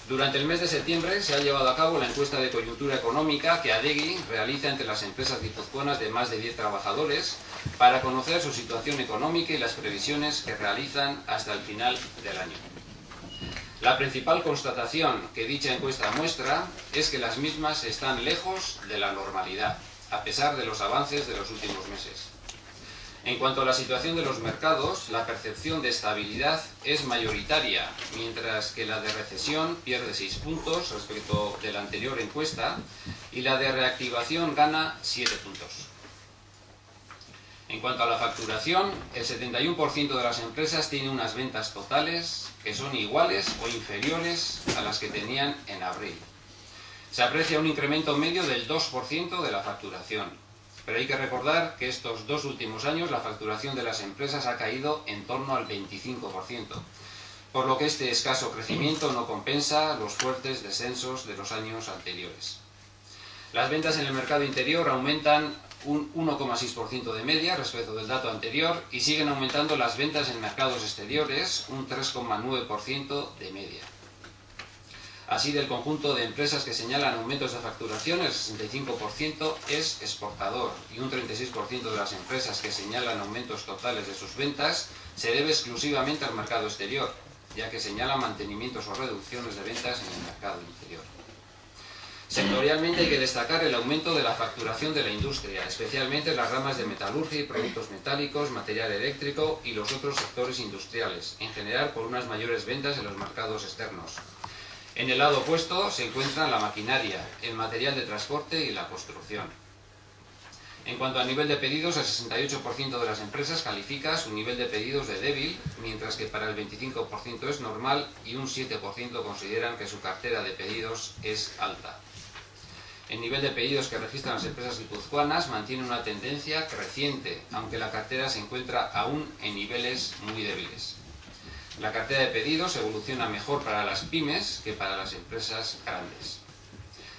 Durante el mes de septiembre se ha llevado a cabo la encuesta de coyuntura económica que Adegi realiza entre las empresas guipuzcoanas de más de 10 trabajadores para conocer su situación económica y las previsiones que realizan hasta el final del año. La principal constatación que dicha encuesta muestra es que las mismas están lejos de la normalidad, a pesar de los avances de los últimos meses. En cuanto a la situación de los mercados, la percepción de estabilidad es mayoritaria, mientras que la de recesión pierde 6 puntos respecto de la anterior encuesta y la de reactivación gana 7 puntos. En cuanto a la facturación, el 71% de las empresas tiene unas ventas totales que son iguales o inferiores a las que tenían en abril. Se aprecia un incremento medio del 2% de la facturación, pero hay que recordar que estos 2 últimos años la facturación de las empresas ha caído en torno al 25%, por lo que este escaso crecimiento no compensa los fuertes descensos de los años anteriores. Las ventas en el mercado interior aumentan un 1,6% de media respecto del dato anterior y siguen aumentando las ventas en mercados exteriores un 3,9% de media. Así, del conjunto de empresas que señalan aumentos de facturación, el 65% es exportador y un 36% de las empresas que señalan aumentos totales de sus ventas se debe exclusivamente al mercado exterior, ya que señalan mantenimientos o reducciones de ventas en el mercado interior. Sectorialmente hay que destacar el aumento de la facturación de la industria, especialmente en las ramas de metalurgia y productos metálicos, material eléctrico y los otros sectores industriales, en general por unas mayores ventas en los mercados externos. En el lado opuesto se encuentran la maquinaria, el material de transporte y la construcción. En cuanto a nivel de pedidos, el 68% de las empresas califica su nivel de pedidos de débil, mientras que para el 25% es normal y un 7% consideran que su cartera de pedidos es alta. El nivel de pedidos que registran las empresas guipuzcoanas mantiene una tendencia creciente, aunque la cartera se encuentra aún en niveles muy débiles. La cartera de pedidos evoluciona mejor para las pymes que para las empresas grandes.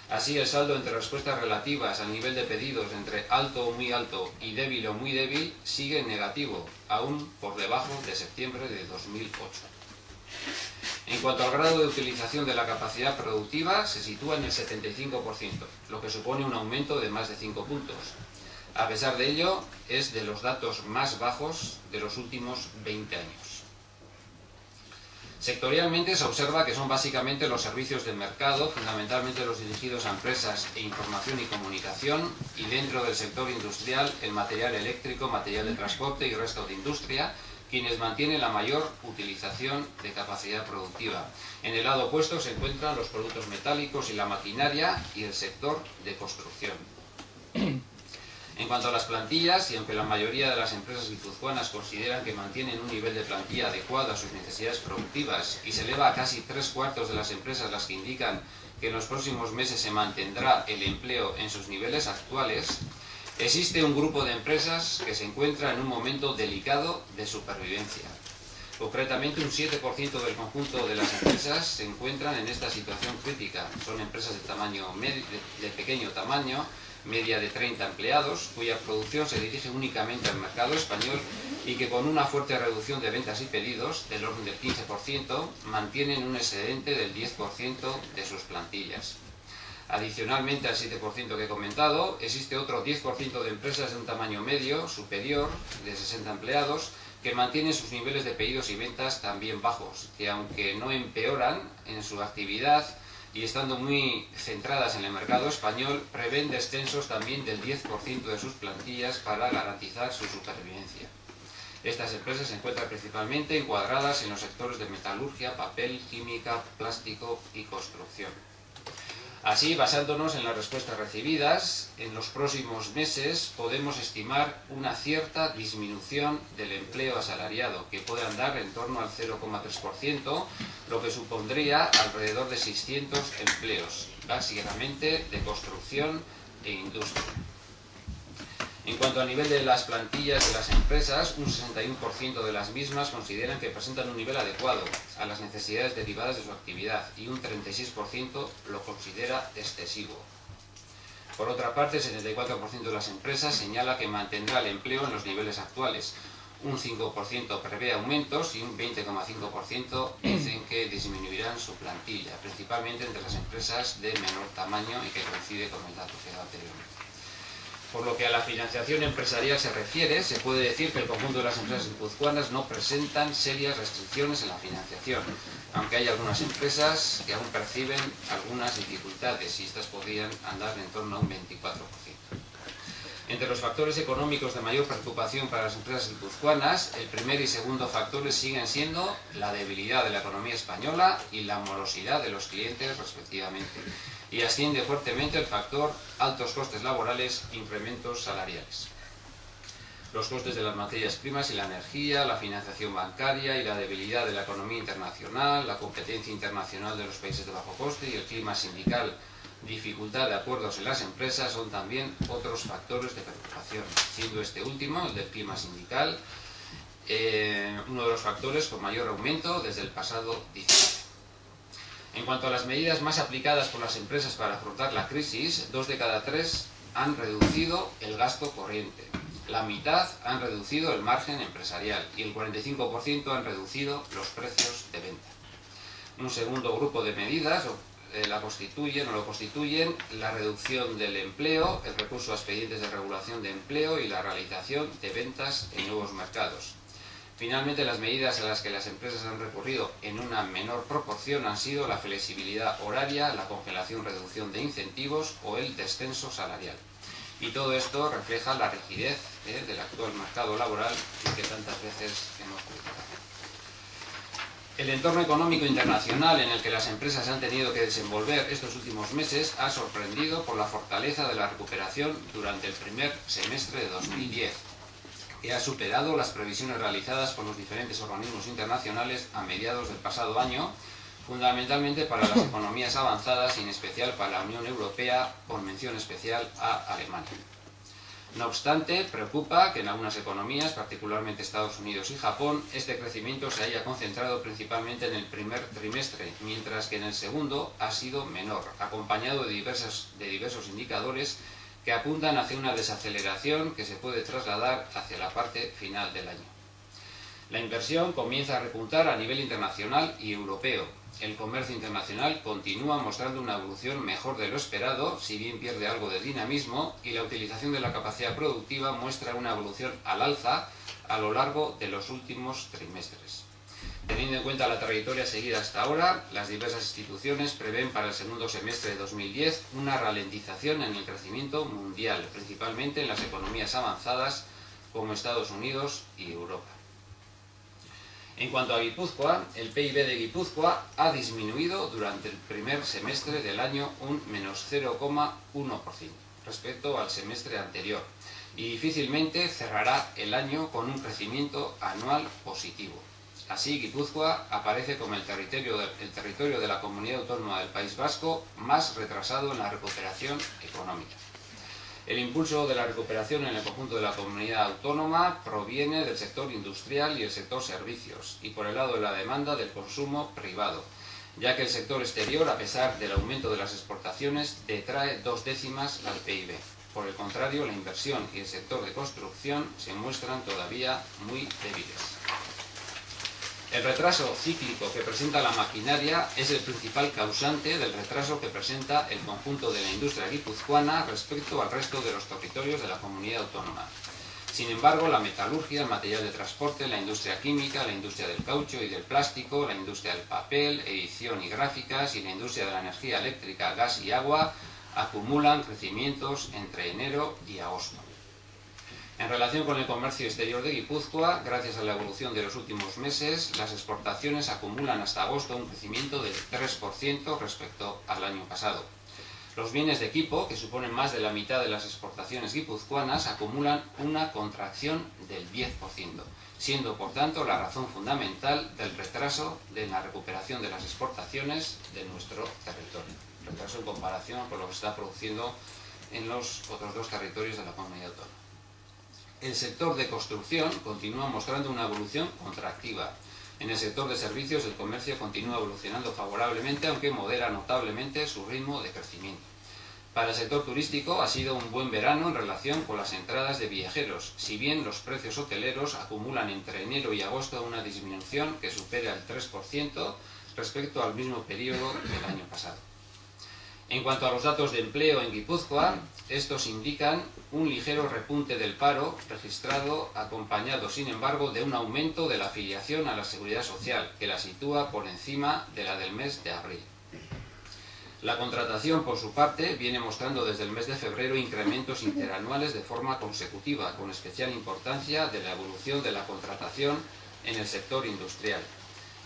Así, el saldo entre respuestas relativas al nivel de pedidos entre alto o muy alto y débil o muy débil sigue negativo, aún por debajo de septiembre de 2008. En cuanto al grado de utilización de la capacidad productiva, se sitúa en el 75%, lo que supone un aumento de más de 5 puntos. A pesar de ello, es de los datos más bajos de los últimos 20 años. Sectorialmente se observa que son básicamente los servicios del mercado, fundamentalmente los dirigidos a empresas e información y comunicación, y dentro del sector industrial el material eléctrico, material de transporte y resto de industria, quienes mantienen la mayor utilización de capacidad productiva. En el lado opuesto se encuentran los productos metálicos y la maquinaria y el sector de construcción. En cuanto a las plantillas, y aunque la mayoría de las empresas guipuzcoanas consideran que mantienen un nivel de plantilla adecuado a sus necesidades productivas y se eleva a casi 3/4 de las empresas las que indican que en los próximos meses se mantendrá el empleo en sus niveles actuales, existe un grupo de empresas que se encuentra en un momento delicado de supervivencia. Concretamente, un 7% del conjunto de las empresas se encuentran en esta situación crítica. Son empresas de tamaño medio, de pequeño tamaño, media de 30 empleados, cuya producción se dirige únicamente al mercado español y que con una fuerte reducción de ventas y pedidos, del orden del 15%, mantienen un excedente del 10% de sus plantillas. Adicionalmente al 7% que he comentado, existe otro 10% de empresas de un tamaño medio, superior, de 60 empleados, que mantienen sus niveles de pedidos y ventas también bajos, que aunque no empeoran en su actividad y estando muy centradas en el mercado español, prevén descensos también del 10% de sus plantillas para garantizar su supervivencia. Estas empresas se encuentran principalmente encuadradas en los sectores de metalurgia, papel, química, plástico y construcción. Así, basándonos en las respuestas recibidas, en los próximos meses podemos estimar una cierta disminución del empleo asalariado, que puede andar en torno al 0,3%, lo que supondría alrededor de 600 empleos, básicamente de construcción e industria. En cuanto al nivel de las plantillas de las empresas, un 61% de las mismas consideran que presentan un nivel adecuado a las necesidades derivadas de su actividad y un 36% lo considera excesivo. Por otra parte, el 74% de las empresas señala que mantendrá el empleo en los niveles actuales. Un 5% prevé aumentos y un 20,5% dicen que disminuirán su plantilla, principalmente entre las empresas de menor tamaño y que coincide con el dato que he dado anteriormente. Por lo que a la financiación empresarial se refiere, se puede decir que el conjunto de las empresas guipuzcoanas no presentan serias restricciones en la financiación, aunque hay algunas empresas que aún perciben algunas dificultades y estas podrían andar en torno a un 24%. Entre los factores económicos de mayor preocupación para las empresas guipuzcoanas, el primer y segundo factores siguen siendo la debilidad de la economía española y la morosidad de los clientes respectivamente, y asciende fuertemente el factor altos costes laborales, incrementos salariales. Los costes de las materias primas y la energía, la financiación bancaria y la debilidad de la economía internacional, la competencia internacional de los países de bajo coste y el clima sindical, dificultad de acuerdos en las empresas son también otros factores de preocupación, siendo este último, el del clima sindical, uno de los factores con mayor aumento desde el pasado diciembre. En cuanto a las medidas más aplicadas por las empresas para afrontar la crisis, 2 de cada 3 han reducido el gasto corriente, la mitad han reducido el margen empresarial y el 45% han reducido los precios de venta. Un segundo grupo de medidas lo constituyen la reducción del empleo, el recurso a expedientes de regulación de empleo y la realización de ventas en nuevos mercados. Finalmente, las medidas a las que las empresas han recurrido en una menor proporción han sido la flexibilidad horaria, la congelación, reducción de incentivos o el descenso salarial. Y todo esto refleja la rigidez del actual mercado laboral que tantas veces hemos criticado. El entorno económico internacional en el que las empresas han tenido que desenvolver estos últimos meses ha sorprendido por la fortaleza de la recuperación durante el primer semestre de 2010, que ha superado las previsiones realizadas por los diferentes organismos internacionales a mediados del pasado año, fundamentalmente para las economías avanzadas y en especial para la Unión Europea, con mención especial a Alemania. No obstante, preocupa que en algunas economías, particularmente Estados Unidos y Japón, este crecimiento se haya concentrado principalmente en el primer trimestre, mientras que en el segundo ha sido menor, acompañado de diversos indicadores que apuntan hacia una desaceleración que se puede trasladar hacia la parte final del año. La inversión comienza a repuntar a nivel internacional y europeo. El comercio internacional continúa mostrando una evolución mejor de lo esperado, si bien pierde algo de dinamismo, y la utilización de la capacidad productiva muestra una evolución al alza a lo largo de los últimos trimestres. Teniendo en cuenta la trayectoria seguida hasta ahora, las diversas instituciones prevén para el segundo semestre de 2010 una ralentización en el crecimiento mundial, principalmente en las economías avanzadas como Estados Unidos y Europa. En cuanto a Guipúzcoa, el PIB de Guipúzcoa ha disminuido durante el primer semestre del año un menos 0,1% respecto al semestre anterior y difícilmente cerrará el año con un crecimiento anual positivo. Así, Guipúzcoa aparece como el territorio de la comunidad autónoma del País Vasco más retrasado en la recuperación económica. El impulso de la recuperación en el conjunto de la comunidad autónoma proviene del sector industrial y el sector servicios, y por el lado de la demanda del consumo privado, ya que el sector exterior, a pesar del aumento de las exportaciones, detrae 2/10 al PIB. Por el contrario, la inversión y el sector de construcción se muestran todavía muy débiles. El retraso cíclico que presenta la maquinaria es el principal causante del retraso que presenta el conjunto de la industria guipuzcoana respecto al resto de los territorios de la comunidad autónoma. Sin embargo, la metalurgia, el material de transporte, la industria química, la industria del caucho y del plástico, la industria del papel, edición y gráficas y la industria de la energía eléctrica, gas y agua acumulan crecimientos entre enero y agosto. En relación con el comercio exterior de Guipúzcoa, gracias a la evolución de los últimos meses, las exportaciones acumulan hasta agosto un crecimiento del 3% respecto al año pasado. Los bienes de equipo, que suponen más de la mitad de las exportaciones guipuzcoanas, acumulan una contracción del 10%, siendo por tanto la razón fundamental del retraso de la recuperación de las exportaciones de nuestro territorio. Retraso en comparación con lo que se está produciendo en los otros dos territorios de la comunidad autónoma. El sector de construcción continúa mostrando una evolución contractiva. En el sector de servicios el comercio continúa evolucionando favorablemente, aunque modera notablemente su ritmo de crecimiento. Para el sector turístico ha sido un buen verano en relación con las entradas de viajeros, si bien los precios hoteleros acumulan entre enero y agosto una disminución que supera el 3% respecto al mismo periodo del año pasado. En cuanto a los datos de empleo en Guipúzcoa, estos indican un ligero repunte del paro registrado, acompañado, sin embargo, de un aumento de la afiliación a la Seguridad Social, que la sitúa por encima de la del mes de abril. La contratación, por su parte, viene mostrando desde el mes de febrero incrementos interanuales de forma consecutiva, con especial importancia de la evolución de la contratación en el sector industrial.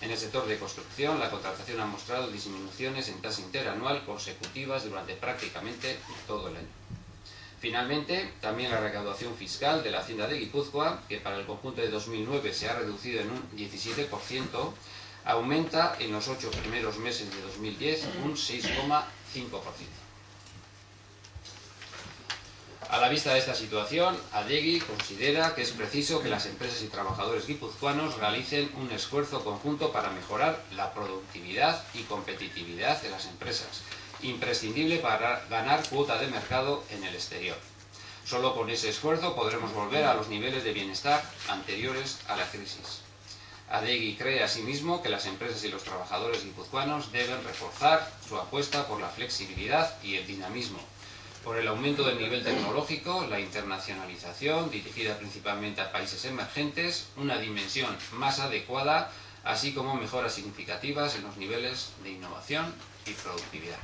En el sector de construcción, la contratación ha mostrado disminuciones en tasa interanual consecutivas durante prácticamente todo el año. Finalmente, también la recaudación fiscal de la Hacienda de Guipúzcoa, que para el conjunto de 2009 se ha reducido en un 17%, aumenta en los 8 primeros meses de 2010 un 6,5%. A la vista de esta situación, Adegi considera que es preciso que las empresas y trabajadores guipuzcoanos realicen un esfuerzo conjunto para mejorar la productividad y competitividad de las empresas, imprescindible para ganar cuota de mercado en el exterior. Solo con ese esfuerzo podremos volver a los niveles de bienestar anteriores a la crisis. Adegi cree asimismo que las empresas y los trabajadores guipuzcoanos deben reforzar su apuesta por la flexibilidad y el dinamismo, por el aumento del nivel tecnológico, la internacionalización, dirigida principalmente a países emergentes, una dimensión más adecuada, así como mejoras significativas en los niveles de innovación y productividad.